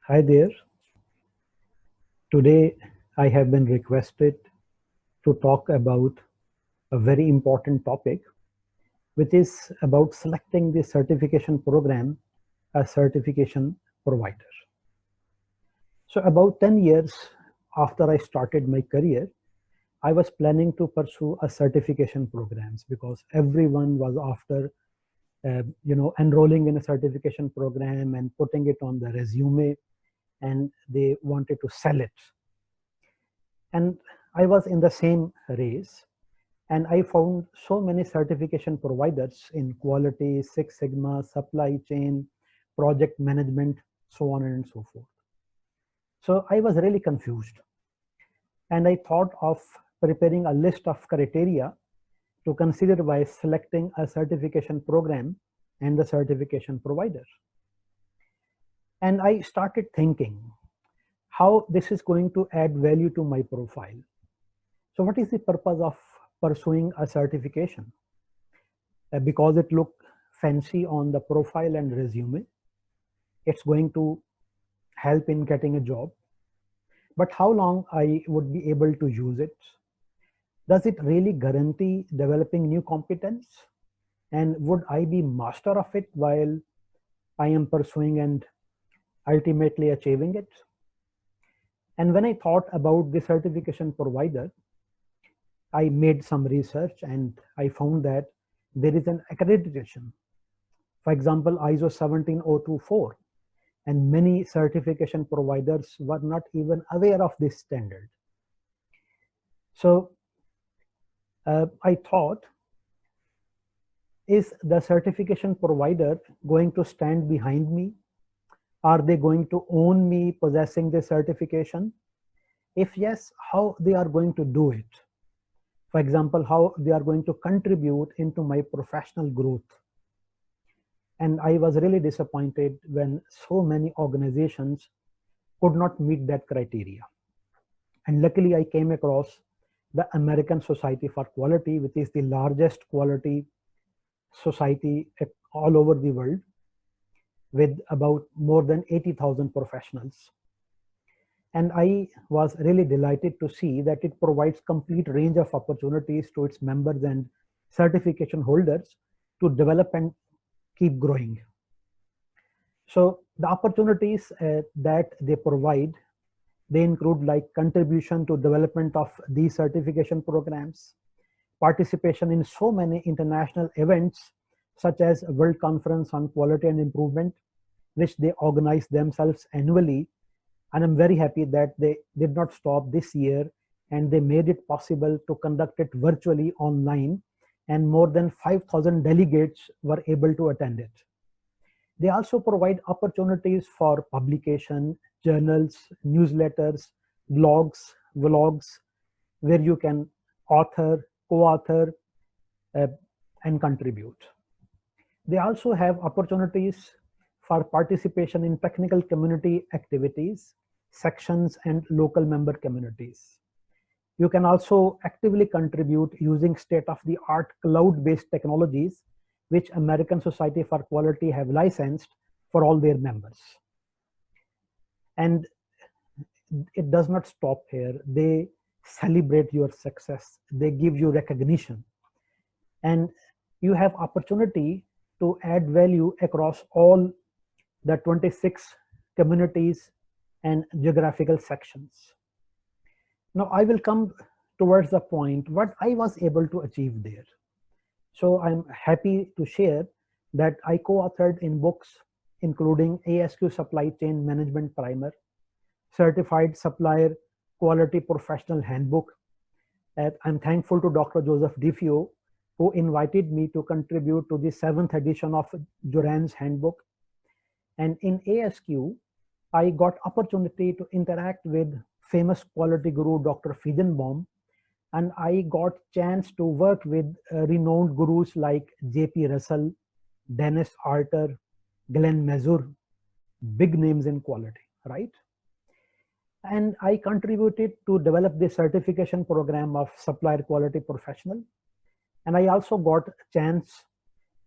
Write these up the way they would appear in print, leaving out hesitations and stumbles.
Hi there. Today I have been requested to talk about a very important topic, which is about selecting the certification program as certification provider. So about 10 years after I started my career, I was planning to pursue a certification programs because everyone was after enrolling in a certification program and putting it on the resume, and they wanted to sell it. And I was in the same race, and I found so many certification providers in quality, Six Sigma, supply chain, project management, so on and so forth. So I was really confused, and I thought of preparing a list of criteria to consider while selecting a certification program and the certification provider. And I started thinking how this is going to add value to my profile. So what is the purpose of pursuing a certification? Because it look fancy on the profile and resume, it's going to help in getting a job. But how long I would be able to use it? Does it really guarantee developing new competence? And would I be master of it while I am pursuing and ultimately achieving it? And when I thought about the certification provider, I made some research and I found that there is an accreditation. For example, ISO 17024, and many certification providers were not even aware of this standard. So I thought, is the certification provider going to stand behind me? Are they going to own me possessing the certification? If yes, how they are going to do it? For example, how they are going to contribute into my professional growth? And I was really disappointed when so many organizations could not meet that criteria. And luckily, I came across the American Society for Quality, which is the largest quality society all over the world, with about more than 80,000 professionals. And I was really delighted to see that it provides complete range of opportunities to its members and certification holders to develop and keep growing. So the opportunities that they provide, they include like contribution to development of these certification programs, participation in so many international events such as World Conference on Quality and Improvement, which they organize themselves annually. And I'm very happy that they did not stop this year and they made it possible to conduct it virtually online, and more than 5,000 delegates were able to attend it. They also provide opportunities for publication, journals, newsletters, blogs, vlogs, where you can author, co-author, uh, and contribute. They also have opportunities for participation in technical community activities, sections, and local member communities. You can also actively contribute using state-of-the-art cloud-based technologies, which American Society for Quality have licensed for all their members. And it does not stop here. They celebrate your success. They give you recognition. And you have opportunity to add value across all the 26 communities and geographical sections. Now I will come towards the point what I was able to achieve there. So I'm happy to share that I co-authored in books including ASQ Supply Chain Management Primer, Certified Supplier Quality Professional Handbook. I'm thankful to Dr. Joseph DeFeo, who invited me to contribute to the 7th edition of Juran's Handbook. And in ASQ, I got opportunity to interact with famous quality guru, Dr. Feigenbaum, and I got chance to work with renowned gurus like J.P. Russell, Dennis Arter, Glenn Mazur, big names in quality, right? And I contributed to develop the certification program of supplier quality professional. And I also got a chance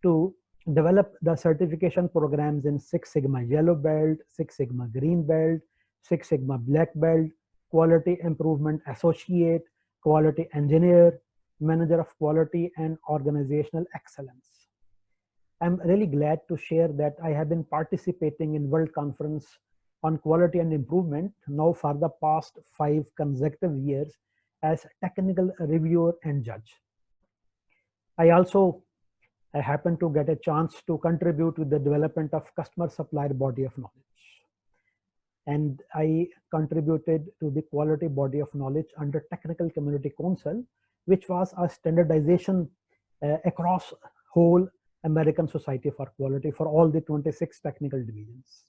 to develop the certification programs in Six Sigma Yellow Belt, Six Sigma Green Belt, Six Sigma Black Belt, Quality Improvement Associate, Quality Engineer, Manager of Quality, and Organizational Excellence. I'm really glad to share that I have been participating in World Conference on Quality and Improvement now for the past 5 consecutive years as technical reviewer and judge. I happen to get a chance to contribute with the development of customer supplier body of knowledge. And I contributed to the quality body of knowledge under Technical Community Council, which was a standardization across whole American Society for Quality for all the 26 technical divisions.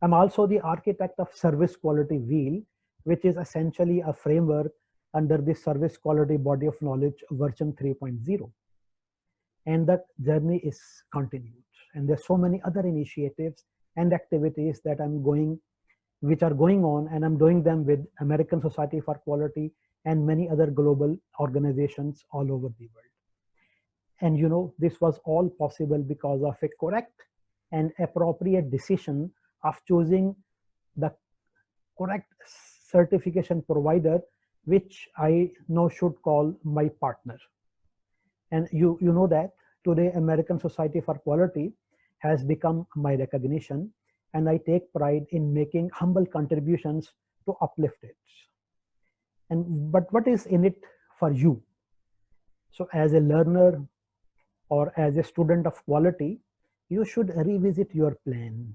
I'm also the architect of Service Quality Wheel, which is essentially a framework under the Service Quality Body of Knowledge version 3.0. And that journey is continued. And there's so many other initiatives and activities that which are going on, and I'm doing them with American Society for Quality and many other global organizations all over the world. And you know, this was all possible because of a correct and appropriate decision of choosing the correct certification provider, which I now should call my partner. And you know that today American Society for Quality has become my recognition, and I take pride in making humble contributions to uplift it. But what is in it for you? So as a learner or as a student of quality, you should revisit your plan.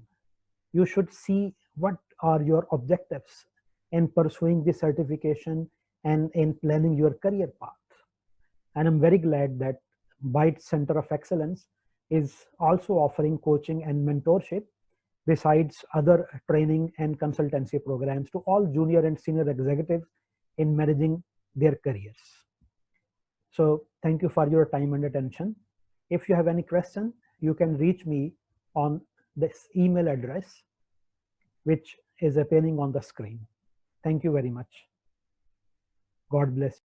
You should see what are your objectives in pursuing the certification and in planning your career path. And I'm very glad that BITE Center of Excellence is also offering coaching and mentorship besides other training and consultancy programs to all junior and senior executives in managing their careers. So thank you for your time and attention. If you have any question, you can reach me on this email address, which is appearing on the screen. Thank you very much. God bless you.